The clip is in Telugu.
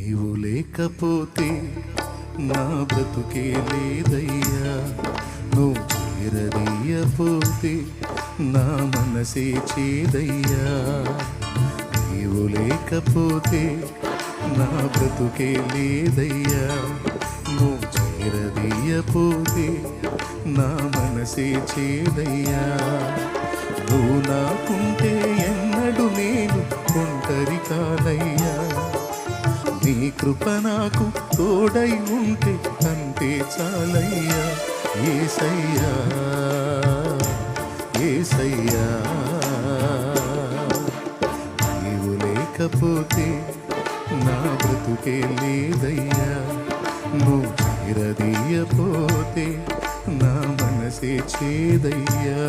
నీవు లేకపోతే నా బ్రతుకే లేదయ్యా, నువ్వు చేరదీయపోతే నా మనసే చేదయ్యా. నీవు లేకపోతే నా బ్రతుకే లేదయ్యా, నువ్వు చేరదీయపోతే నా మనసే చేదయ్యా. నువ్వు నాకుంటే ఎన్నడు నేను ఒంటరి కానయ్యా, నీ కృప నాకు తోడై ఉంటే అంతే చాలయ్యా. యేసయ్యా యేసయ్యా, నీవు లేకపోతే నా బ్రతుకే లేదయ్యా, నువ్వు చేరదీయపోతే నా మనసే చేదయ్యా.